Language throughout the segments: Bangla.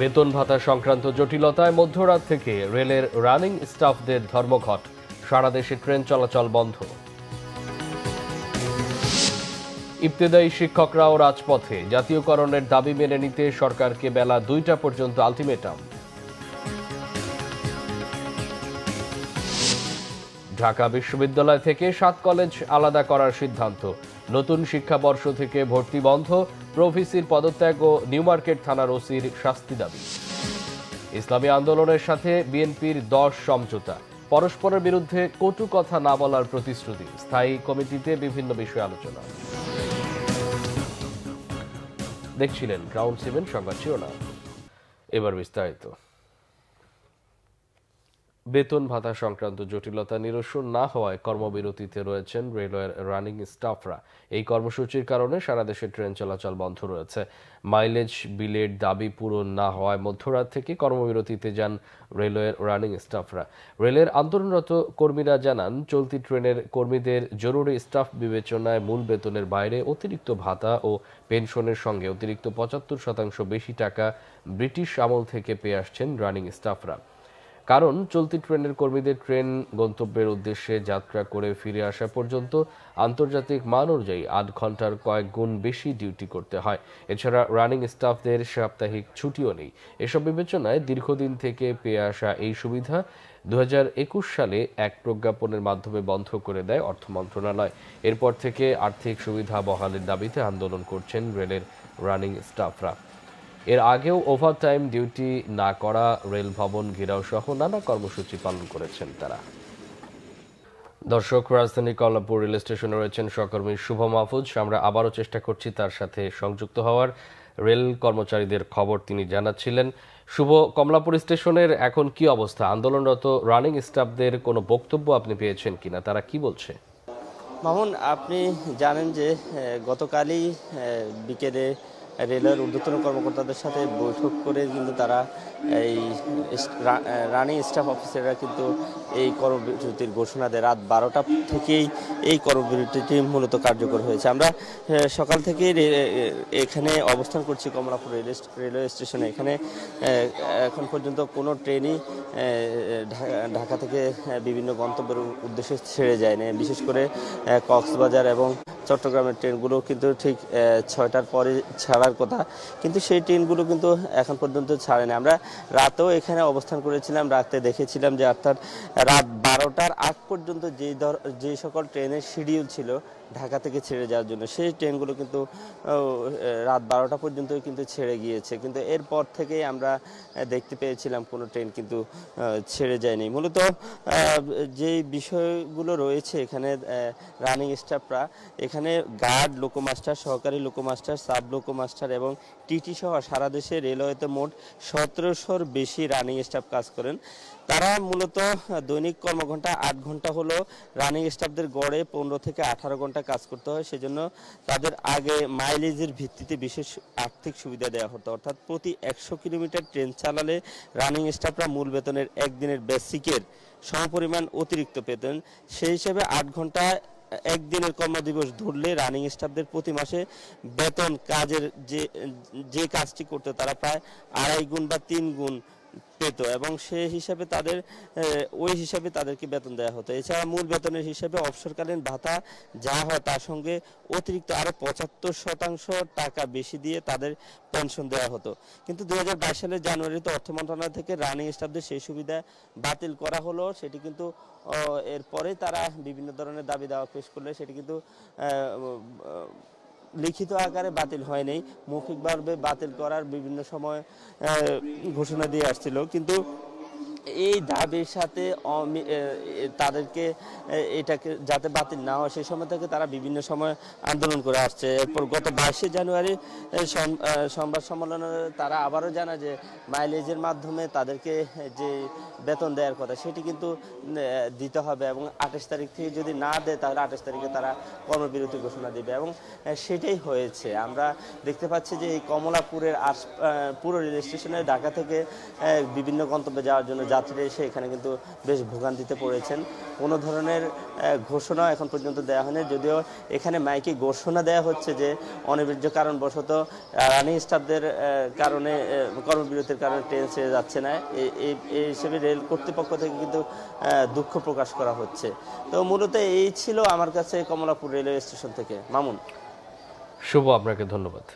বেতন ভাতা সংক্রান্ত জটিলতায় মধ্যরাত থেকে রেলের রানিং স্টাফদের ধর্মঘট, সারা দেশে ট্রেন চলাচল বন্ধ। ইবতেদায়ী শিক্ষকরাও রাজপথে, জাতীয়করণের দাবি মেনে নিতে সরকারকে বেলা 2টা পর্যন্ত আলটিমেটাম। ঢাকা বিশ্ববিদ্যালয় থেকে 7 কলেজ আলাদা করার সিদ্ধান্ত, নতুন শিক্ষাবর্ষ থেকে ভর্তি বন্ধ, প্রভিসির পদত্যাগ ও নিউমার্কেট থানার ওসির শাস্তি দাবি। ইসলামী আন্দোলনের সাথে বিএনপির 10 সমঝোতা, পরস্পরের বিরুদ্ধে কটু কথা না বলার প্রতিশ্রুতি, স্থায়ী কমিটিতে বিভিন্ন বিষয়ে আলোচনা। দেখছিলেন গ্রাউন্ড 7 সংবাদ শিরোনাম, এবার বিস্তারিত। বেতন ভাতা সংক্রান্ত জটিলতা নিরসন না হওয়ায় কর্মবিরতিতে রয়েছেন রেলওয়ের রানিং স্টাফরা। এই কর্মসূচির কারণে সারা দেশে ট্রেন চলাচল বন্ধ রয়েছে। মাইলেজ বিলের দাবি পূরণ না হওয়ায় মধ্যরাত থেকে কর্মবিরতিতে যান রেলওয়ের রানিং স্টাফরা। রেলের আন্দোলনরত কর্মীরা জানান, চলতি ট্রেনের কর্মীদের জরুরি স্টাফ বিবেচনায় মূল বেতনের বাইরে অতিরিক্ত ভাতা ও পেনশনের সঙ্গে অতিরিক্ত 75% বেশি টাকা ব্রিটিশ আমল থেকে পেয়ে আসছেন রানিং স্টাফরা। কারণ চলতি ট্রেনের কর্মীদের ট্রেন গন্তব্যের উদ্দেশ্যে যাত্রা করে ফিরে আসা পর্যন্ত আন্তর্জাতিক মান অনুযায়ী 8 ঘন্টার কয়েক গুণ বেশি ডিউটি করতে হয়। এছাড়া রানিং স্টাফদের সাপ্তাহিক ছুটিও নেই। এসব বিবেচনায় দীর্ঘদিন থেকে পেয়ে আসা এই সুবিধা 2021 সালে এক প্রজ্ঞাপনের মাধ্যমে বন্ধ করে দেয় অর্থ মন্ত্রণালয়। এরপর থেকে আর্থিক সুবিধা বহালের দাবিতে আন্দোলন করছেন রেলের রানিং স্টাফরা। এর আগেও ওভারটাইম ডিউটি না করা, রেল ভবন ঘেরাও সহ নানা কর্মসূচি পালন করেছেন তারা। দর্শক, রাজধানী কমলাপুর রেল স্টেশনে রয়েছেন সহকর্মী শুভ মাহফুজ। আমরা আবারও চেষ্টা করছি তার সাথে সংযুক্ত হওয়ার। রেল কর্মচারীদের খবর তিনি জানাচ্ছিলেন। শুভ, কমলাপুর স্টেশনের এখন কি অবস্থা? আন্দোলনরত রানিং স্টাফদের কোনো বক্তব্য আপনি পেয়েছেন কিনা, তারা কি বলছে? মামুন, আপনি জানেন যে গতকালই বিকেলে রেলের ঊর্ধ্বতন কর্মকর্তাদের সাথে বৈঠক করে কিন্তু তারা এই রানিং স্টাফ অফিসাররা কিন্তু এই কর্মবিরতির ঘোষণা দেয়। রাত 12টা থেকেই এই কর্মবিরতিটি মূলত কার্যকর হয়েছে। আমরা সকাল থেকেই এখানে অবস্থান করছি কমলাপুর রেলওয়ে স্টেশনে। এখানে এখন পর্যন্ত কোনো ট্রেনই ঢাকা থেকে বিভিন্ন গন্তব্যের উদ্দেশ্যে ছেড়ে যায়নি। বিশেষ করে কক্সবাজার এবং চট্টগ্রামের ট্রেনগুলো কিন্তু ঠিক 6টার পরে ছাড়ার কথা, কিন্তু সেই ট্রেনগুলো কিন্তু এখন পর্যন্ত ছাড়েনি। আমরা রাতেও এখানে অবস্থান করেছিলাম, রাতে দেখেছিলাম যে অর্থাৎ রাত 12টার আগ পর্যন্ত যে সকল ট্রেনের শিডিউল ছিল ঢাকা থেকে ছেড়ে যাওয়ার জন্য, সেই ট্রেনগুলো কিন্তু রাত 12টা পর্যন্ত কিন্তু ছেড়ে গিয়েছে। কিন্তু এরপর থেকেই আমরা দেখতে পেয়েছিলাম কোনো ট্রেন কিন্তু ছেড়ে যায়নি। মূলত যে বিষয়গুলো রয়েছে এখানে, রানিং স্টাফরা এখানে গার্ড, লোকোমাস্টার, সহকারী লোকোমাস্টার, সাব লোকোমাস্টার এবং টিটি সহ সারা দেশে রেলওয়েতে মোট 1700-র বেশি রানিং স্টাফ কাজ করেন। তারা মূলত দৈনিক কর্মঘণ্টা 8 ঘন্টা হলো। রানিং স্টাফদের গড়ে 15 থেকে 18 ঘন্টা কাজ করতে হয়। সেজন্য তাদের আগে মাইলেজের ভিত্তিতে বিশেষ আর্থিক সুবিধা দেওয়া হতো। অর্থাৎ প্রতি 100 কিলোমিটার ট্রেন চালালে রানিং স্টাফরা মূল বেতনের একদিনের বেসিকের সমপরিমাণ অতিরিক্ত পেতেন। সেই হিসেবে 8 ঘন্টা একদিনের কর্মদিবস ধরলে রানিং স্টাফদের প্রতি মাসে বেতন কাজের যে কাজটি করতে তারা প্রায় 2.5 গুণ বা 3 গুণ পেত এবং সেই হিসাবে ওই হিসাবে তাদেরকে বেতন দেওয়া হতো। এছাড়া মূল বেতনের হিসাবে অবসরকালীন ভাতা যা হয় তার সঙ্গে অতিরিক্ত আরো 75% টাকা বেশি দিয়ে তাদের পেনশন দেওয়া হতো। কিন্তু 2022 সালের জানুয়ারিতে অর্থ মন্ত্রণালয় থেকে রানিং স্টাফদের সেই সুবিধা বাতিল করা হলো। সেটি কিন্তু এরপরে তারা বিভিন্ন ধরনের দাবি দাওয়া পেশ করলে সেটি কিন্তু লিখিত আকারে বাতিল হয়নি, মৌখিকভাবে বাতিল করার বিভিন্ন সময় ঘোষণা দিয়ে আসছিল। কিন্তু এই দাবির সাথে তাদেরকে এটাকে যাতে বাতিল না হয় সেই সময় থেকে তারা বিভিন্ন সময় আন্দোলন করে আসছে। এরপর গত 22 জানুয়ারি সংবাদ সম্মেলনে তারা আবারও জানায় যে মাইলেজের মাধ্যমে তাদেরকে যে বেতন দেওয়ার কথা সেটি কিন্তু দিতে হবে এবং 28 তারিখ থেকে যদি না দেয় তাহলে 28 তারিখে তারা কর্মবিরতি ঘোষণা দেবে এবং সেটাই হয়েছে। আমরা দেখতে পাচ্ছি যে এই কমলাপুরের পুরো রেল স্টেশনে ঢাকা থেকে বিভিন্ন গন্তব্যে যাওয়ার জন্য যাত্রীরা এসে এখানে কিন্তু বেশ ভোগান্তিতে পড়েছেন। কোনো ধরনের ঘোষণা এখন পর্যন্ত দেওয়া হয়নি, যদিও এখানে মাইকে ঘোষণা দেওয়া হচ্ছে যে অনিবার্য কারণবশত রানিং স্টাফদের কারণে কর্মবিরতির কারণে ট্রেন ছেড়ে যাচ্ছে না। এই হিসেবে রেল কর্তৃপক্ষ থেকে কিন্তু দুঃখ প্রকাশ করা হচ্ছে। তো মূলত এই ছিল আমার কাছে কমলাপুর রেলওয়ে স্টেশন থেকে। মামুন। শুভ, আপনাকে ধন্যবাদ।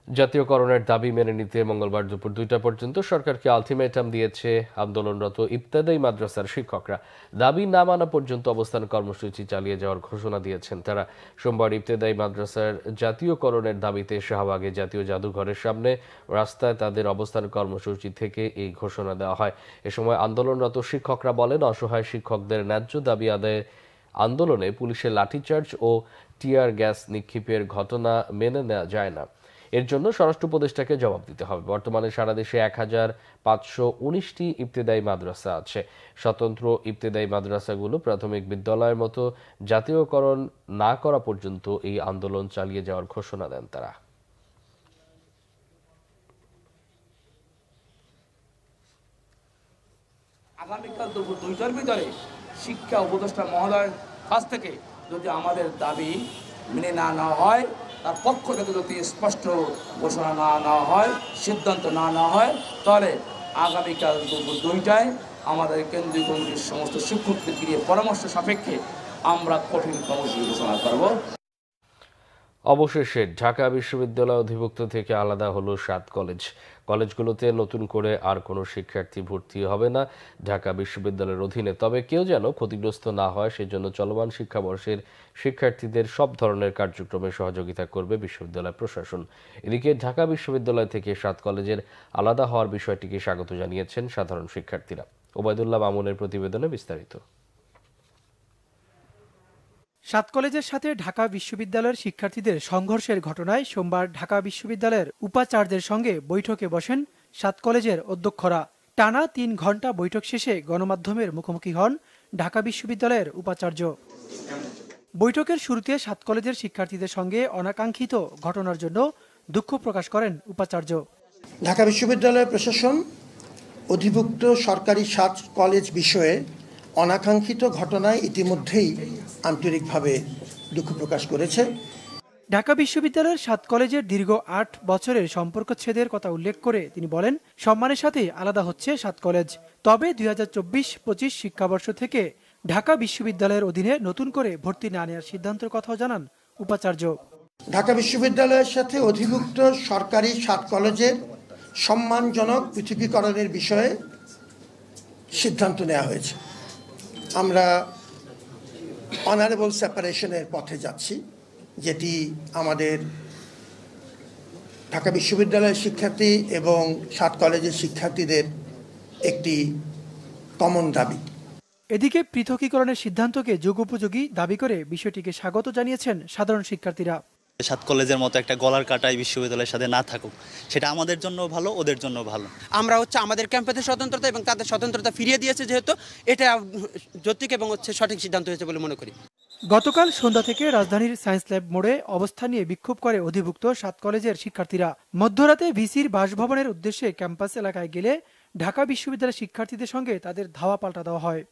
জাতীয়করণের দাবি মেনে নিতে মঙ্গলবার দুপুর 2টা পর্যন্ত সরকারকে আলটিমেটাম দিয়েছে আন্দোলনরত ইবতেদায়ী মাদ্রাসার শিক্ষকরা। দাবি না মানা পর্যন্ত অবস্থান কর্মসূচি চালিয়ে যাওয়ার ঘোষণা দিয়েছেন তারা। সোমবার ইবতেদায়ী মাদ্রাসার জাতীয়করণের দাবিতে শাহবাগে জাতীয় জাদুঘরের সামনে রাস্তায় তাদের অবস্থান কর্মসূচি থেকে এই ঘোষণা দেওয়া হয়। এ সময় আন্দোলনরত শিক্ষকরা বলেন, অসহায় শিক্ষকদের ন্যায্য দাবি আদায়ে আন্দোলনে পুলিশের লাঠিচার্জ ও টিয়ার গ্যাস নিক্ষেপের ঘটনা মেনে নেওয়া যায় না। এর জন্য স্বরাষ্ট্র উপদেষ্টাকে জবাব দিতে হবে। বর্তমানে সারা দেশে 1519টি ইবতেদায়ী মাদ্রাসা আছে। স্বতন্ত্র ইবতেদায়ী মাদ্রাসাগুলো প্রাথমিক বিদ্যালয়ের মতো জাতীয়করণ না করা পর্যন্ত এই আন্দোলন চালিয়ে যাওয়ার ঘোষণা দেন তারা। আগামীকাল দুপুর 2টার ভিতরে শিক্ষা উপদেষ্টা মহোদয়ের কাছ থেকে যদি আমাদের দাবি মেনে না নেওয়া হয়, তার পক্ষ থেকে যদি স্পষ্ট ঘোষণা না নেওয়া হয়, সিদ্ধান্ত না নেওয়া হয়, তাহলে আগামীকাল দুপুর 2টায় আমাদের কেন্দ্রীয় কমিটির সমস্ত শিক্ষকদের নিয়ে পরামর্শ সাপেক্ষে আমরা কঠিন কর্মসূচি ঘোষণা করব। অবশেষে ঢাকা বিশ্ববিদ্যালয় অধিভুক্ত থেকে আলাদা হলো 7 কলেজ। কলেজগুলোতে নতুন করে আর কোনো শিক্ষার্থী ভর্তি হবে না ঢাকা বিশ্ববিদ্যালয়ের অধীনে। তবে কেউ যেন ক্ষতিগ্রস্ত না হয় সেজন্য চলমান শিক্ষাবর্ষের শিক্ষার্থীদের সব ধরনের কার্যক্রমে সহযোগিতা করবে বিশ্ববিদ্যালয় প্রশাসন। এদিকে ঢাকা বিশ্ববিদ্যালয় থেকে 7 কলেজের আলাদা হওয়ার বিষয়টিকে স্বাগত জানিয়েছেন সাধারণ শিক্ষার্থীরা। ওবায়দুল্লাহ মামুনের প্রতিবেদনে বিস্তারিত। 7 কলেজের সাথে ঢাকা বিশ্ববিদ্যালয়ের শিক্ষার্থীদের সংঘর্ষের ঘটনায় সোমবার ঢাকা বিশ্ববিদ্যালয়ের উপাচার্যদের সঙ্গে বৈঠকে বসেন 7 কলেজের অধ্যক্ষরা। টানা 3 ঘণ্টা বৈঠক শেষে গণমাধ্যমের মুখোমুখি হন ঢাকা বিশ্ববিদ্যালয়ের উপাচার্য। বৈঠকের শুরুতে 7 কলেজের শিক্ষার্থীদের সঙ্গে অনাকাঙ্ক্ষিত ঘটনার জন্য দুঃখ প্রকাশ করেন উপাচার্য। ঢাকা বিশ্ববিদ্যালয় প্রশাসন অধিভুক্ত সরকারি 7 কলেজ বিষয়ে অনাকাঙ্ক্ষিত ঘটনায় ইতিমধ্যেই আন্তরিকভাবে দুঃখ প্রকাশ করেছে। ঢাকা বিশ্ববিদ্যালয়ের 7 কলেজের দীর্ঘ 8 বছরের সম্পর্কচ্ছেদের কথা উল্লেখ করে তিনি বলেন, সম্মানের সাথে আলাদা হচ্ছে 7 কলেজ। তবে 2024-25 শিক্ষাবর্ষ থেকে ঢাকা বিশ্ববিদ্যালয়ের অধীনে নতুন করে ভর্তি না নেওয়ার সিদ্ধান্তের কথাও জানান উপাচার্য। ঢাকা বিশ্ববিদ্যালয়ের সাথে অধিভুক্ত সরকারি 7 কলেজের সম্মানজনক পৃথকীকরণের বিষয়ে সিদ্ধান্ত নেওয়া হয়েছে। আমরা অনারেবল সেপারেশনের পথে যাচ্ছি, যেটি আমাদের ঢাকা বিশ্ববিদ্যালয়ের শিক্ষার্থী এবং 7 কলেজের শিক্ষার্থীদের একটি কমন দাবি। এদিকে পৃথকীকরণের সিদ্ধান্তকে যুগোপযোগী দাবি করে বিষয়টিকে স্বাগত জানিয়েছেন সাধারণ শিক্ষার্থীরা। 7 কলেজের মতো একটা গলার কাটাই বিশ্ববিদ্যালয়ের সাথে না থাকুক, সেটা আমাদের জন্য ভালো, ওদের জন্য ভালো। আমরা আমাদের ক্যাম্পাসের স্বতন্ত্রতা এবং তাদের স্বতন্ত্রতা ফিরিয়ে দিয়েছে, যেহেতু এটা যৌক্তিক এবং সঠিক সিদ্ধান্ত হয়েছে বলে মনে করি। গতকাল সন্ধ্যা থেকে রাজধানীর সায়েন্স ল্যাব মোড়ে অবস্থান নিয়ে বিক্ষোভ করে অধিভুক্ত 7 কলেজের শিক্ষার্থীরা। মধ্যরাতে ভিসির বাসভবনের উদ্দেশ্যে ক্যাম্পাস এলাকায় গেলে ঢাকা বিশ্ববিদ্যালয়ের শিক্ষার্থীদের সঙ্গে তাদের ধাওয়া পাল্টা দেওয়া হয়।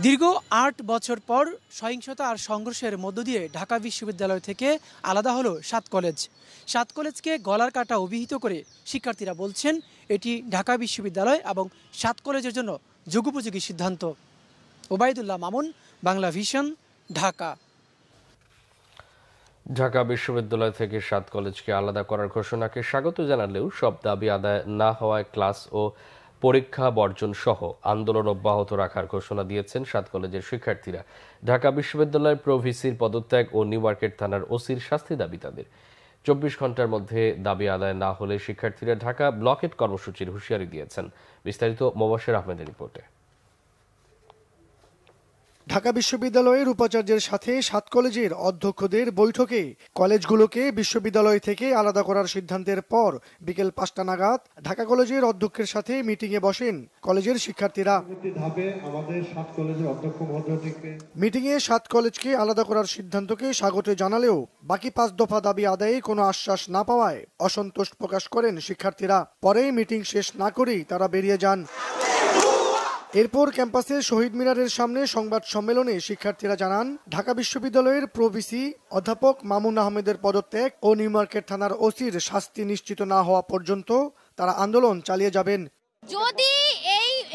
দীর্ঘ 8 বছর পর সহিংসতা আর সংঘর্ষের মধ্য দিয়ে ঢাকা বিশ্ববিদ্যালয় থেকে আলাদা হলো 7 কলেজ। 7 কলেজকে গলার কাটা অভিহিত করে শিক্ষার্থীরা বলছেন, এটি ঢাকা বিশ্ববিদ্যালয় এবং 7 কলেজের জন্য যুগোপযোগী সিদ্ধান্ত। ওবায়দুল্লাহ মামুন, বাংলা ভিশন, ঢাকা। ঢাকা বিশ্ববিদ্যালয় থেকে 7 কলেজকে আলাদা করার ঘোষণাকে স্বাগত জানালেও সব দাবি আদায় না হওয়ায় ক্লাস ও পরীক্ষা বর্জন সহ আন্দোলন অব্যাহত রাখার ঘোষণা দিয়েছেন 7 কলেজের শিক্ষার্থীরা। ঢাকা বিশ্ববিদ্যালয়ের প্রভিসির পদত্যাগ ও নিউ মার্কেট থানার ওসির শাস্তি দাবি তাদের। 24 ঘন্টার মধ্যে দাবি আদায় না হলে শিক্ষার্থীরা ঢাকা ব্লকেট কর্মসূচির হুঁশিয়ারি দিয়েছেন। বিস্তারিত মোবাশ্বের আহমেদের রিপোর্টে। ঢাকা বিশ্ববিদ্যালয়ের উপাচার্যের সাথে 7 কলেজের অধ্যক্ষদের বৈঠকে কলেজগুলোকে বিশ্ববিদ্যালয় থেকে আলাদা করার সিদ্ধান্তের পর বিকেল 5টা নাগাদ ঢাকা কলেজের অধ্যক্ষের সাথে মিটিংয়ে বসেন কলেজের শিক্ষার্থীরা। মিটিংয়ে 7 কলেজকে আলাদা করার সিদ্ধান্তকে স্বাগত জানালেও বাকি 5 দফা দাবি আদায়ে কোনো আশ্বাস না পাওয়ায় অসন্তোষ প্রকাশ করেন শিক্ষার্থীরা। পরে মিটিং শেষ না করেই তারা বেরিয়ে যান। এরপর ক্যাম্পাসের শহীদ মিনারের সামনে সংবাদ সম্মেলনে শিক্ষার্থীরা জানান, ঢাকা বিশ্ববিদ্যালয়ের প্রভিসি অধ্যাপক মামুন আহমেদের পদত্যাগ ও নিউ মার্কেট থানার ওসির শাস্তি নিশ্চিত না হওয়া পর্যন্ত তারা আন্দোলন চালিয়ে যাবেন। যদি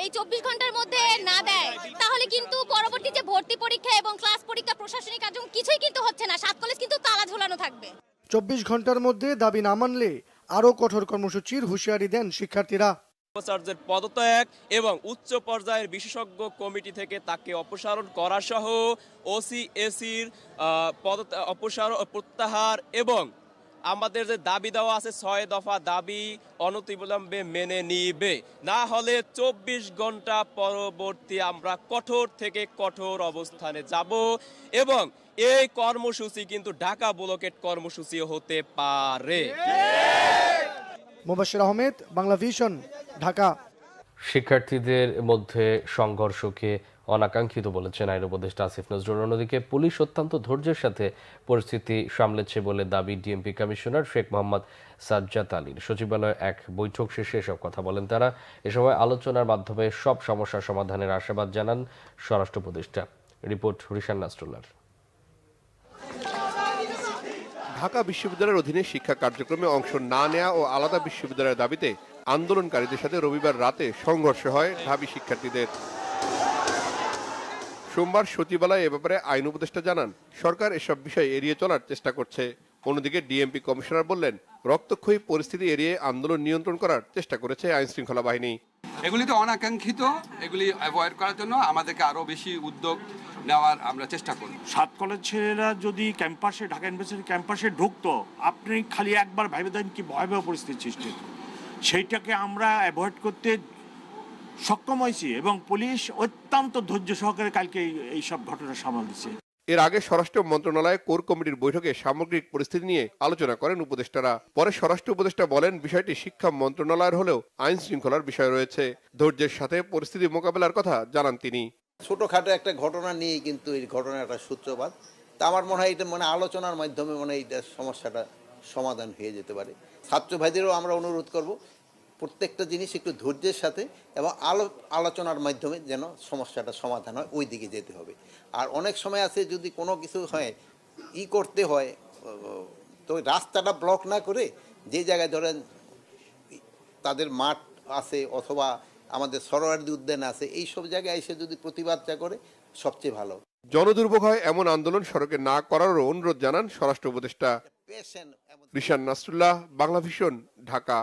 এই 24 ঘন্টার মধ্যে না দেয় তাহলে কিন্তু পরবর্তী যে ভর্তি পরীক্ষা এবং ক্লাস পরীক্ষা, প্রশাসনিক কার্যক্রম কিছুই কিন্তু হচ্ছে না। 7 কলেজ কিন্তু তালা ঝোলানো থাকবে। 24 ঘন্টার মধ্যে দাবি না মানলে আরও কঠোর কর্মসূচির হুঁশিয়ারি দেন শিক্ষার্থীরা। উপাচার্যের পদত্যাগ এবং উচ্চ পর্যায়ের বিশেষজ্ঞ কমিটি থেকে তাকে অপসারণ করা সহ ওসি এসির প্রত্যাহার এবং আমাদের যে দাবি দেওয়া আছে 6 দফা দাবি অনতিবিলম্বে মেনে নিবে, না হলে 24 ঘন্টা পরবর্তী আমরা কঠোর থেকে কঠোর অবস্থানে যাব এবং এই কর্মসূচি কিন্তু ঢাকা ব্লকেট কর্মসূচি হতে পারে। মোবাশ্বের আহমেদ, বাংলা ভিশন, ঢাকা। শিক্ষার্থীদের মধ্যে সংঘর্ষকে অনাকাঙ্ক্ষিত বলেছেন আইন উপদেষ্টা আসিফ নজরুল। অন্যদিকে পুলিশ অত্যন্ত ধৈর্যের সাথে পরিস্থিতি সামলেছে বলে দাবি ডিএমপি কমিশনার শেখ মোহাম্মদ সাজ্জাদ আলীর। সচিবালয়ে এক বৈঠক শেষে এসব কথা বলেন তারা। এ সময় আলোচনার মাধ্যমে সব সমস্যা সমাধানের আশাবাদ জানান স্বরাষ্ট্র উপদেষ্টা। রিপোর্ট রিশান নাসরুল্লাহর। ঢাকা বিশ্ববিদ্যালয়ের অধীনে শিক্ষা কার্যক্রমে অংশ না নেওয়া ও আলাদা বিশ্ববিদ্যালয়ের দাবিতে আন্দোলনকারীদের সাথে রবিবার রাতে সংঘর্ষ হয় ঢাবি শিক্ষার্থীদের। সোমবার সচিবালয়ে এ ব্যাপারে আইন উপদেষ্টা জানান, সরকার এসব বিষয় এড়িয়ে চলার চেষ্টা করছে। অন্যদিকে ডিএমপি কমিশনার বললেন, রক্তক্ষয়ী পরিস্থিতি এড়িয়ে আন্দোলন নিয়ন্ত্রণ করার চেষ্টা করেছে আইন শৃঙ্খলা বাহিনী। এগুলি তো অনাকাঙ্ক্ষিত, এগুলি অ্যাভয়েড করার জন্য আমাদেরকে আরো বেশি উদ্যোগ নেওয়ার আমরা চেষ্টা করব। 7 কলেজ ছেলেরা যদি ক্যাম্পাসে, ঢাকা ইউনিভার্সিটি ক্যাম্পাসে ঢুকতো, আপনি খালি একবার ভাবে দেন কি ভয়াবহ পরিস্থিতি সৃষ্টি হতো। সেইটাকে আমরা অ্যাভয়েড করতে সক্ষম হয়েছি এবং পুলিশ অত্যন্ত ধৈর্য সহকারে কালকে এইসব ঘটনা সামাল দিচ্ছে। এর আগে স্বরাষ্ট্র মন্ত্রণালয়ে কোর কমিটির বৈঠকে সামগ্রিক পরিস্থিতি নিয়ে আলোচনা করেন উপদেষ্টারা। পরে স্বরাষ্ট্র উপদেষ্টা বলেন, বিষয়টি শিক্ষা মন্ত্রণালয়ের হলেও আইন শৃঙ্খলার বিষয় রয়েছে। ধৈর্যের সাথে পরিস্থিতি মোকাবেলার কথা জানান তিনি। ছোটখাটো একটা ঘটনা নিয়ে কিন্তু এই ঘটনাটা সূত্রপাত, তা আমার মনে হয় এটা আলোচনার মাধ্যমে এইটা সমস্যাটা সমাধান হয়ে যেতে পারে। ছাত্র ভাইদেরও আমরা অনুরোধ করব, প্রত্যেকটা জিনিস একটু ধৈর্যের সাথে এবং আলোচনার মাধ্যমে যেন সমস্যাটা সমাধান হয়, ওই দিকে যেতে হবে। আর অনেক সময় আছে যদি কোনো কিছু হয় করতে হয়, তো রাস্তাটা ব্লক না করে যে জায়গায় ধরেন তাদের মাঠ আছে অথবা আমাদের সরোয়ার্দী উদ্যান আছে, এই সব জায়গায় এসে যদি প্রতিবাদটা করে সবচেয়ে ভালো। জনদুর্ভোগ হয় এমন আন্দোলন সড়কে না করারও অনুরোধ জানান স্বরাষ্ট্র উপদেষ্টা। রিশান নাসরুল্লাহ, বাংলা ভিশন, ঢাকা।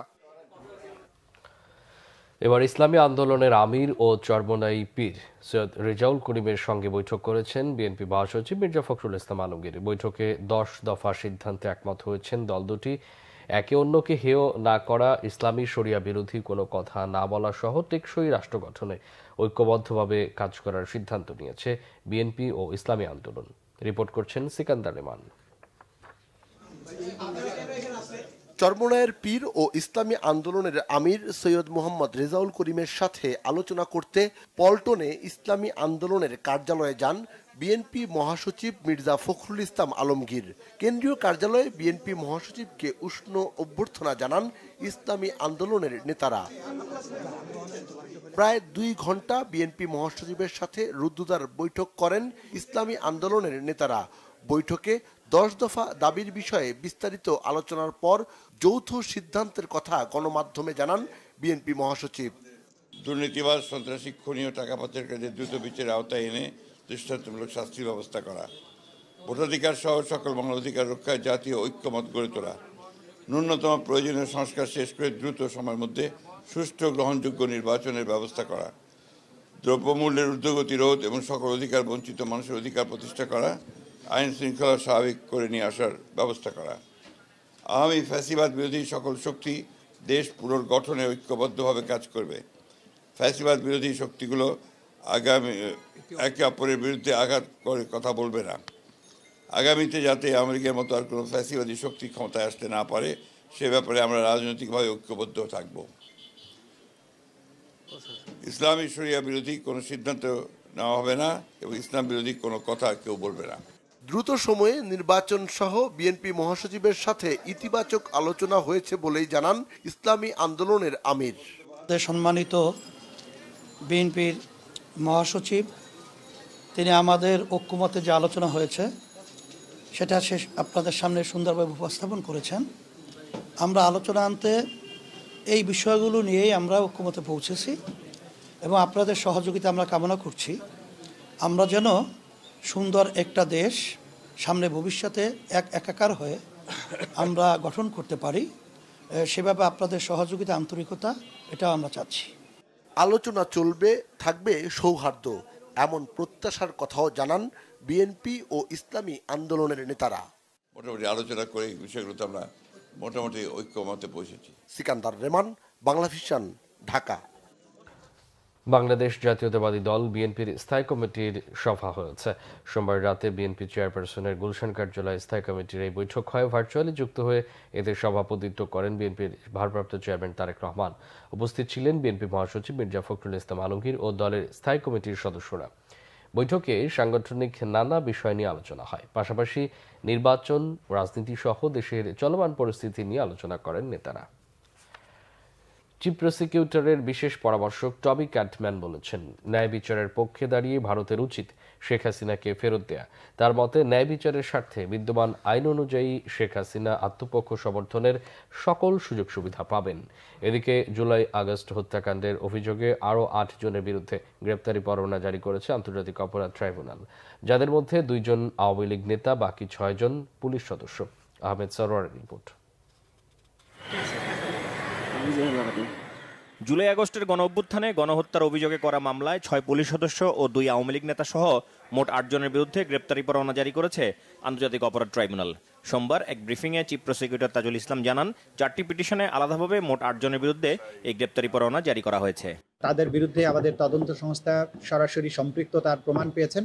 এবার ইসলামী আন্দোলনের আমির ও চরমনাই পীর সৈয়দ রেজাউল করিমের সঙ্গে বৈঠক করেছেন বিএনপি মহাসচিব মির্জা ফখরুল ইসলাম আলমগীর। বৈঠকে 10 দফা সিদ্ধান্তে একমত হয়েছেন দল দুটি। একে অন্যকে হেয় না করা, ইসলামী শরিয়া বিরোধী কোনো কথা না বলা সহ টেকসই রাষ্ট্র গঠনে ঐক্যবদ্ধভাবে কাজ করার সিদ্ধান্ত নিয়েছে বিএনপি ও ইসলামী আন্দোলন। রিপোর্ট করছেন সিকান্দার রেমান। চরমনায়ের পীর ও ইসলামী আন্দোলনের আমির সৈয়দ মোহাম্মদ রেজাউল করিমের সাথে আলোচনা করতে পল্টনে ইসলামী আন্দোলনের কার্যালয়ে যান বিএনপি মহাসচিব মির্জা ফখরুল ইসলাম আলমগীর। কেন্দ্রীয় কার্যালয়ে বিএনপি মহাসচিবকে উষ্ণ অভ্যর্থনা জানান ইসলামী আন্দোলনের নেতারা। প্রায় 2 ঘন্টা বিএনপি মহাসচিবের সাথে রুদ্ধদ্বার বৈঠক করেন ইসলামী আন্দোলনের নেতারা। বৈঠকে 10 দফা দাবির বিষয়ে বিস্তারিত আলোচনার পর যৌথ সিদ্ধান্তের কথা গণমাধ্যমে জানান বিএনপি মহাসচিব। দুর্নীতিবাজ, সন্ত্রাসী, খুনি ও টাকা পাচারকারীদের দ্রুত বিচারের আওতায় এনে দৃষ্টান্তমূলক শাস্তির ব্যবস্থা করা, ভোটাধিকার সহ সকল মানবাধিকার রক্ষায় জাতীয় ঐক্যমত গড়ে তোলা, ন্যূনতম প্রয়োজনীয় সংস্কার শেষ করে দ্রুত সময়ের মধ্যে সুষ্ঠু গ্রহণযোগ্য নির্বাচনের ব্যবস্থা করা, দ্রব্যমূল্যের ঊর্ধ্বগতি রোধ এবং সকল অধিকার বঞ্চিত মানুষের অধিকার প্রতিষ্ঠা করা, আইন শৃঙ্খলা স্বাভাবিক করে নিয়ে আসার ব্যবস্থা করা। আওয়ামী ফ্যাসিবাদ বিরোধী সকল শক্তি দেশ পুনর্গঠনে ঐক্যবদ্ধভাবে কাজ করবে। ফ্যাসিবাদ বিরোধী শক্তিগুলো আগামী একে অপরের বিরুদ্ধে আঘাত করে কথা বলবে না। আগামীতে যাতে আমেরিকার মতো আর কোনো ফ্যাসিবাদী শক্তি ক্ষমতায় আসতে না পারে সে ব্যাপারে আমরা রাজনৈতিকভাবে ঐক্যবদ্ধ থাকব। ইসলামী শরিয়া বিরোধী কোনো সিদ্ধান্ত নেওয়া হবে না এবং ইসলাম বিরোধী কোনো কথা কেউ বলবে না। দ্রুত সময়ে নির্বাচন সহ বিএনপি মহাসচিবের সাথে ইতিবাচক আলোচনা হয়েছে বলেই জানান ইসলামী আন্দোলনের আমির। সম্মানিত বিএনপির মহাসচিব তিনি আমাদের ঐক্যমতে যে আলোচনা হয়েছে সেটা আপনাদের সামনে সুন্দরভাবে উপস্থাপন করেছেন। আমরা আলোচনা আনতে এই বিষয়গুলো নিয়েই আমরা ঐক্যমতে পৌঁছেছি এবং আপনাদের সহযোগিতা আমরা কামনা করছি। আমরা যেন সুন্দর একটা দেশ সামনে ভবিষ্যতে একাকার হয়ে আমরা গঠন করতে পারি, সেভাবে আপনাদের সহযোগিতা আন্তরিকতা এটাও আমরা চাচ্ছি। আলোচনা চলবে, থাকবে সৌহার্দ্য, এমন প্রত্যাশার কথাও জানান বিএনপি ও ইসলামী আন্দোলনের নেতারা। মোটামুটি আলোচনা করে এই বিষয়গুলোতে আমরা মোটামুটি ঐক্যমতে পৌঁছেছি। সিকান্দার রেমান, বাংলা ভিশন, ঢাকা। বাংলাদেশ জাতীয়তাবাদী দল বিএনপির স্থায়ী কমিটির সভা হয়েছে। সোমবার রাতে বিএনপি চেয়ারপারসনের গুলশান কার্যালয়ে স্থায়ী কমিটির এই বৈঠক হয়। ভার্চুয়ালি যুক্ত হয়ে এতে সভাপতিত্ব করেন বিএনপির ভারপ্রাপ্ত চেয়ারম্যান তারেক রহমান। উপস্থিত ছিলেন বিএনপি মহাসচিব মির্জা ফখরুল ইসলাম আলমগীর ও দলের স্থায়ী কমিটির সদস্যরা। বৈঠকে সাংগঠনিক নানা বিষয় নিয়ে আলোচনা হয়। পাশাপাশি নির্বাচন, রাজনীতি সহ দেশের চলমান পরিস্থিতি নিয়ে আলোচনা করেন নেতারা। চিফ প্রসিকিউটরের বিশেষ পরামর্শক টবি ক্যাটম্যান বলেছেন, ন্যায় বিচারের পক্ষে দাঁড়িয়ে ভারতের উচিত শেখ হাসিনাকে ফেরত দেয়া। তার মতে, ন্যায় বিচারের স্বার্থে বিদ্যমান আইন অনুযায়ী শেখ হাসিনা আত্মপক্ষ সমর্থনের সকল সুযোগ সুবিধা পাবেন। এদিকে জুলাই আগস্ট হত্যাকাণ্ডের অভিযোগে আরও 8 জনের বিরুদ্ধে গ্রেপ্তারি পরোয়ানা জারি করেছে আন্তর্জাতিক অপরাধ ট্রাইব্যুনাল, যাদের মধ্যে 2 জন আওয়ামী লীগ নেতা, বাকি 6 জন পুলিশ সদস্য। আহমেদ সরওয়ারের রিপোর্ট। জুলাই আগস্টের গণঅভ্যুত্থানে গণহত্যার অভিযোগে করা মামলায় 6 পুলিশ সদস্য ও 2 আওয়ামী লীগ নেতা সহ মোট 8 জনের বিরুদ্ধে গ্রেপ্তারি পরোয়ানা জারি করেছে আন্তর্জাতিক অপরাধ ট্রাইব্যুনাল। সোমবার এক ব্রিফিংয়ে চিফ প্রসিকিউটর তাজুল ইসলাম জানান, 4টি পিটিশনে আলাদাভাবে মোট 8 জনের বিরুদ্ধে এই গ্রেপ্তারি পরোয়ানা জারি করা হয়েছে। তাদের বিরুদ্ধে আমাদের তদন্ত সংস্থা সরাসরি সম্পৃক্ততার প্রমাণ পেয়েছেন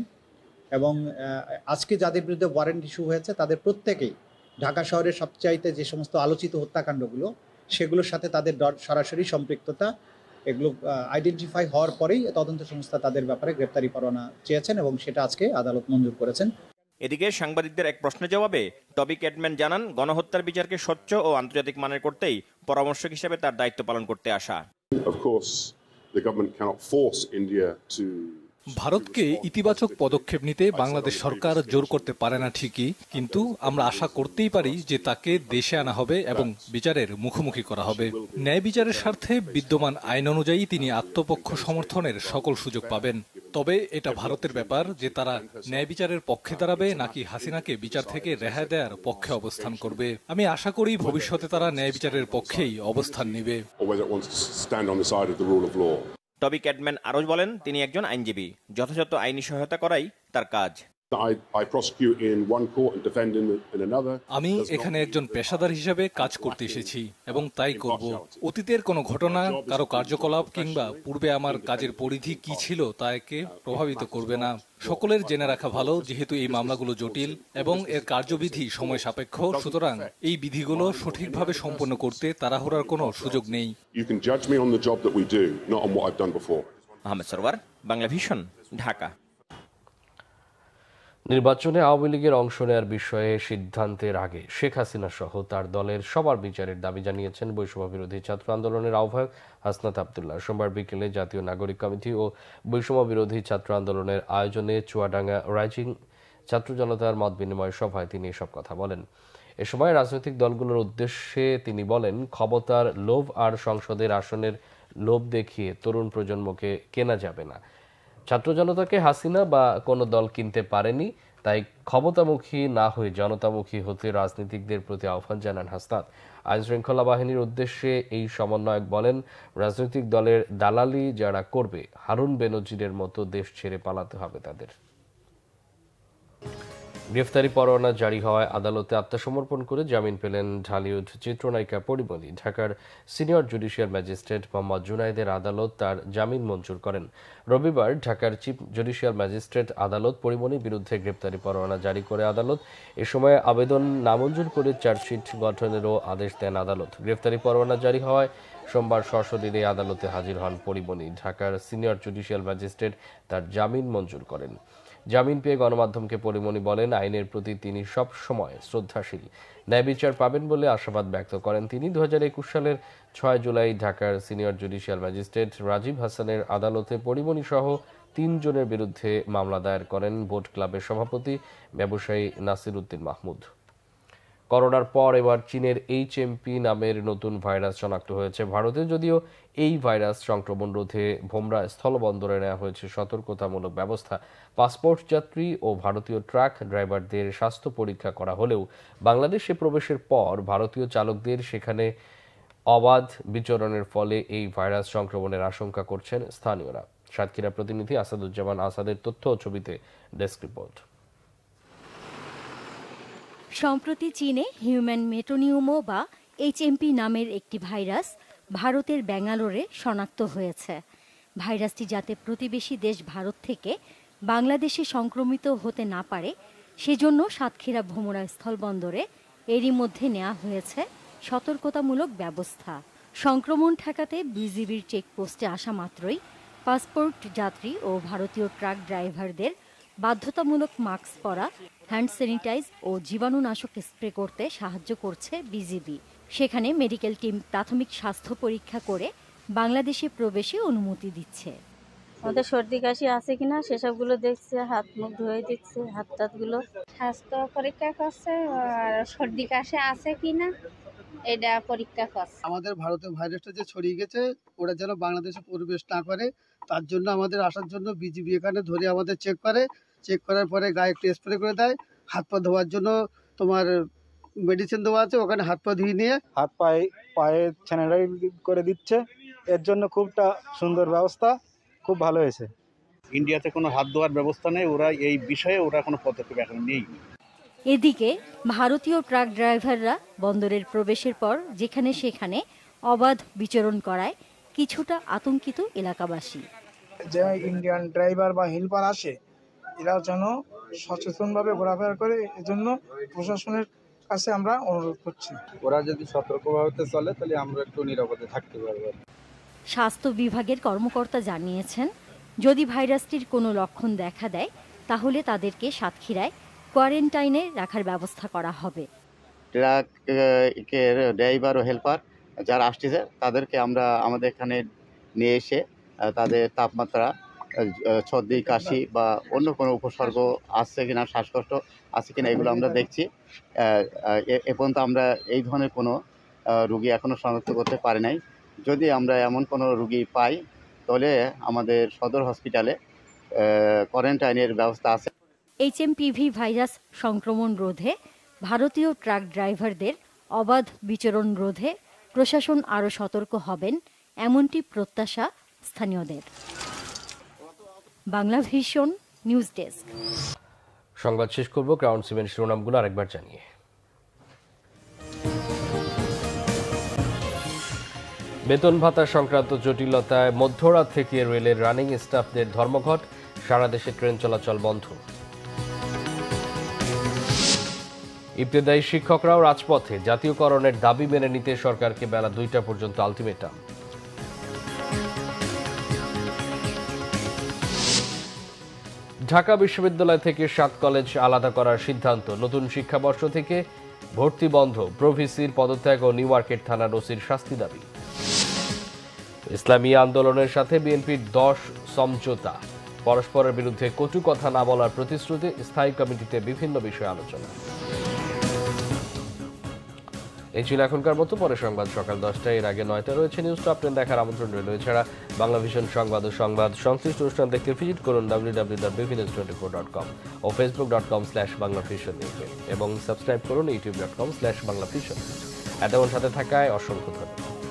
এবং আজকে যাদের বিরুদ্ধে ওয়ারেন্ট ইস্যু হয়েছে তাদের প্রত্যেকেই ঢাকা শহরের সবচাইতে যে সমস্ত আলোচিত হত্যাকাণ্ডগুলো সেগুলোর সাথে তাদের সরাসরি সম্পৃক্ততা, এগুলো আইডেন্টিফাই হওয়ার পরেই তদন্ত সংস্থা তাদের ব্যাপারে গ্রেপ্তারি পরোয়ানা চেয়েছেন এবং সেটা আজকে আদালত মঞ্জুর করেছেন। এদিকে সাংবাদিকদের এক প্রশ্নের জবাবে টবি ক্যাটম্যান জানান, গণহত্যার বিচারকে স্বচ্ছ ও আন্তর্জাতিক মানের করতেই পরামর্শক হিসেবে তার দায়িত্ব পালন করতে আসা। ভারতকে ইতিবাচক পদক্ষেপ নিতে বাংলাদেশ সরকার জোর করতে পারে না ঠিকই, কিন্তু আমরা আশা করতেই পারি যে তাকে দেশে আনা হবে এবং বিচারের মুখোমুখি করা হবে। ন্যায় বিচারের স্বার্থে বিদ্যমান আইন অনুযায়ী তিনি আত্মপক্ষ সমর্থনের সকল সুযোগ পাবেন। তবে এটা ভারতের ব্যাপার যে তারা ন্যায় বিচারের পক্ষে দাঁড়াবে নাকি হাসিনাকে বিচার থেকে রেহাই দেওয়ার পক্ষে অবস্থান করবে। আমি আশা করি ভবিষ্যতে তারা ন্যায় বিচারের পক্ষেই অবস্থান নেবে। টবি ক্যাটম্যান আরও বলেন, তিনি একজন আইনজীবী, যথাযথ আইনি সহায়তা করাই তার কাজ। আমি এখানে একজন পেশাদার হিসেবে কাজ করতে এসেছি এবং তাই করব। অতীতের কোনো ঘটনা, কারো কার্যকলাপ কিংবা পূর্বে আমার কাজের পরিধি কি ছিল তা একে প্রভাবিত করবে না। সকলের জেনে রাখা ভালো, যেহেতু এই মামলাগুলো জটিল এবং এর কার্যবিধি সময় সাপেক্ষ, সুতরাং এই বিধিগুলো সঠিকভাবে সম্পন্ন করতে তাড়াহুড়ার কোনো সুযোগ নেই। আহমেদ সরওয়ার, বাংলা ভিশন, ঢাকা। নির্বাচনে আওয়ামী লীগের অংশ নেওয়ার বিষয়ে সিদ্ধান্তের আগে শেখ হাসিনা সহ তার দলের সবার বিচারের দাবি জানিয়েছেন বৈষম্য বিরোধী ছাত্র আন্দোলনের আহ্বায়ক হাসনাত আবদুল্লাহ। সোমবার বিকেলে জাতীয় নাগরিক কমিটি ও বৈষম্য বিরোধী ছাত্র আন্দোলনের আয়োজনে চুয়াডাঙ্গা রাইজিং ছাত্র জনতার মত বিনিময় সভায় তিনি এসব কথা বলেন। এ সময় রাজনৈতিক দলগুলোর উদ্দেশ্যে তিনি বলেন, ক্ষমতার লোভ আর সংসদের আসনের লোভ দেখিয়ে তরুণ প্রজন্মকে কেনা যাবে না। ছাত্র জনতাকে হাসিনা বা কোনো দল কিনতে পারেনি, তাই ক্ষমতামুখী না হয়ে জনতামুখী হতে রাজনীতিকদের প্রতি আহ্বান জানান হাসনাত। আইন শৃঙ্খলা বাহিনীর উদ্দেশ্যে এই সমন্বয়ক বলেন, রাজনৈতিক দলের দালালি যারা করবে, হারুন বেনজিরের মতো দেশ ছেড়ে পালাতে হবে তাদের। গ্রেফতারি পরোয়ানা জারি হওয়ায় আদালতে আত্মসমর্পণ করে জামিন পেলেন ঢালিউড চিত্রনায়িকা পরিমণি। ঢাকার সিনিয়র জুডিশিয়াল ম্যাজিস্ট্রেট মোহাম্মদ জুনায়েদের আদালত তার জামিন মঞ্জুর করেন। রবিবার ঢাকার চিফ জুডিশিয়াল ম্যাজিস্ট্রেট আদালত পরিমণির বিরুদ্ধে গ্রেফতারি পরোয়ানা জারি করে আদালত। এ সময় আবেদন নামঞ্জুর করে চার্জশিট গঠনেরও আদেশ দেন আদালত। গ্রেফতারি পরোয়ানা জারি হওয়ায় সোমবার সশরীরে আদালতে হাজির হন পরিমণি। ঢাকার সিনিয়র জুডিশিয়াল ম্যাজিস্ট্রেট তার জামিন মঞ্জুর করেন। জামিন পেয়ে গণমাধ্যমকে পরিমণি বলেন, আইনের প্রতি তিনি সব সময় শ্রদ্ধাশীল, ন্যায় বিচার পাবেন বলে আশাবাদ ব্যক্ত করেন তিনি। 2021 সালের 6 জুলাই ঢাকার সিনিয়র জুডিশিয়াল ম্যাজিস্ট্রেট রাজীব হাসানের আদালতে পরিমণি সহ 3 জনের বিরুদ্ধে মামলা দায়ের করেন বোট ক্লাবের সভাপতি ব্যবসায়ী নাসির উদ্দিন মাহমুদ। করোনার পর এবার চীনের HMP নামের নতুন ভাইরাস শনাক্ত হয়েছে ভারতে। যদিও এই ভাইরাস সংক্রমণ রোধে ভোমরা স্থলবন্দরে নেওয়া হয়েছে সতর্কতামূলক ব্যবস্থা। পাসপোর্ট যাত্রী ও ভারতীয় ট্রাক ড্রাইভারদের স্বাস্থ্য পরীক্ষা করা হলেও বাংলাদেশে প্রবেশের পর ভারতীয় চালকদের সেখানে অবাধ বিচরণের ফলে এই ভাইরাস সংক্রমণের আশঙ্কা করছেন স্থানীয়রা। সাতক্ষীরা প্রতিনিধি আসাদুজ্জামান আসাদের তথ্য ও ছবিতে ডেস্ক রিপোর্ট। সম্প্রতি চীনে হিউম্যান মেটোনিউমো বা HMP নামের একটি ভাইরাস ভারতের ব্যাঙ্গালোরে শনাক্ত হয়েছে। ভাইরাসটি যাতে প্রতিবেশী দেশ ভারত থেকে বাংলাদেশে সংক্রমিত হতে না পারে সেজন্য সাতক্ষীরা ভোমরা স্থলবন্দরে এরই মধ্যে নেওয়া হয়েছে সতর্কতামূলক ব্যবস্থা। সংক্রমণ ঠেকাতে বিজিবির চেকপোস্টে আসা মাত্রই পাসপোর্ট যাত্রী ও ভারতীয় ট্রাক ড্রাইভারদের বাধ্যতামূলক মাস্ক পরা, হ্যান্ড স্যানিটাইজ ও জীবাণুনাশক স্প্রে করতে সাহায্য করছে বিজিবি। সেখানে মেডিকেল টিম প্রাথমিক স্বাস্থ্য পরীক্ষা করে বাংলাদেশে প্রবেশে অনুমতি দিচ্ছে। আমাদের সর্দি কাশি আছে কিনা সেসবগুলো দেখছে, হাত মুখ ধুয়ে দিচ্ছে, হাত টাতগুলো স্বাস্থ্য পরীক্ষা করছে, আর সর্দি কাশি আছে কিনা এটা পরীক্ষা করছে। আমাদের ভারতীয় ভাইরাসটা যে ছড়িয়ে গেছে ওরা যেন বাংলাদেশে প্রবেশ না করে তার জন্য আমাদের আসার জন্য বিজিবি এখানে ধরে আমাদের চেক করার পরে গায়ে একটু স্প্রে করে দেয়। হাত পা ধোয়ার জন্য তোমার মেডিসিন দেওয়া আছে, ওখানে হাত পা ধুয়ে নিয়ে হাত পায়ে স্যানিটাইজ করে দিচ্ছে। এর জন্য খুবটা সুন্দর ব্যবস্থা, খুব ভালো হয়েছে। ইন্ডিয়াতে কোনো হাত ধোয়ার ব্যবস্থা নেই, ওরা এই বিষয়ে কোনো পদক্ষেপ এখন নেই। এদিকে ভারতীয় ট্রাক ড্রাইভাররা বন্দরের প্রবেশের পর যেখানে সেখানে অবাধ বিচরণ করায় কিছুটা আতঙ্কিত এলাকাবাসী। যে ইন্ডিয়ান ড্রাইভার বা হেল্পার আসে এরা যেন সচেতনভাবে ঘোরাফেরা করে, এজন্য প্রশাসনের কাছে আমরা অনুরোধ করছি। ওরা যদি সতর্কভাবে চলে তাহলে আমরা একটু নিরাপদে থাকতে পারবো। স্বাস্থ্য বিভাগের কর্মকর্তা জানিয়েছেন, যদি ভাইরাসটির কোনো লক্ষণ দেখা দেয় তাহলে তাদেরকে সাতক্ষীরায় কোয়ারেন্টাইনে রাখার ব্যবস্থা করা হবে। ট্রাকের ড্রাইভার ও হেল্পার যারা আসতেছে তাদেরকে আমরা আমাদের এখানে নিয়ে এসে তাদের তাপমাত্রা, সর্দি কাশি বা অন্য কোনো উপসর্গ আসছে কিনা, শ্বাসকষ্ট আছে কিনা এগুলো আমরা দেখছি। এ পর্যন্ত আমরা এই ধরনের কোনো রুগী এখনও শনাক্ত করতে পারি নাই। যদি আমরা এমন কোনো রুগী পাই তাহলে আমাদের সদর হসপিটালে কোয়ারেন্টাইনের ব্যবস্থা আছে। HMPV ভাইরাস সংক্রমণ রোধে ভারতীয় ট্রাক ড্রাইভারদের অবাধ বিচরণ রোধে প্রশাসন আরও সতর্ক হবেন এমনটি প্রত্যাশা স্থানীয়দের। Bangla vision news desk. সংবাদ শেষ করব ক্রাউন সিমেন্ট শিরোনামগুলো আরেকবার জানিয়ে। বেতন ভাতা সংক্রান্ত জটিলতায় মধ্যরাত থেকে রেলের রানিং স্টাফদের ধর্মঘট, সারা দেশে ট্রেন চলাচল বন্ধ। ইবতেদায়ী শিক্ষকরাও রাজপথে, জাতীয়করণের দাবি মেনে নিতে সরকারকে বেলা 2টা পর্যন্ত আলটিমেটাম। ঢাকা বিশ্ববিদ্যালয় থেকে 7 কলেজ আলাদা করার সিদ্ধান্ত, নতুন শিক্ষাবর্ষ থেকে ভর্তি বন্ধ, প্রভিসির পদত্যাগ ও নিউ মার্কেট থানার ওসির শাস্তি দাবি। ইসলামী আন্দোলনের সাথে বিএনপির 10 সমঝোতা, পরস্পরের বিরুদ্ধে কটু কথা না বলার প্রতিশ্রুতি, স্থায়ী কমিটিতে বিভিন্ন বিষয়ে আলোচনা। এই ছিল এখনকার মতো। পরে সংবাদ সকাল 10টায়, এর আগে 9টা রয়েছে নিউজ টপ 10 দেখার আমন্ত্রণ রইল। এছাড়া বাংলা ভিশন সংবাদ ও সংবাদ সংশ্লিষ্ট অনুষ্ঠান দেখতে ভিজিট করুন www.bvnews24.com ও facebook.com/banglavision এবং সাবস্ক্রাইব করুন youtube.com/banglavision। এতক্ষণ সাথে থাকায় অসংখ্য ধন্যবাদ।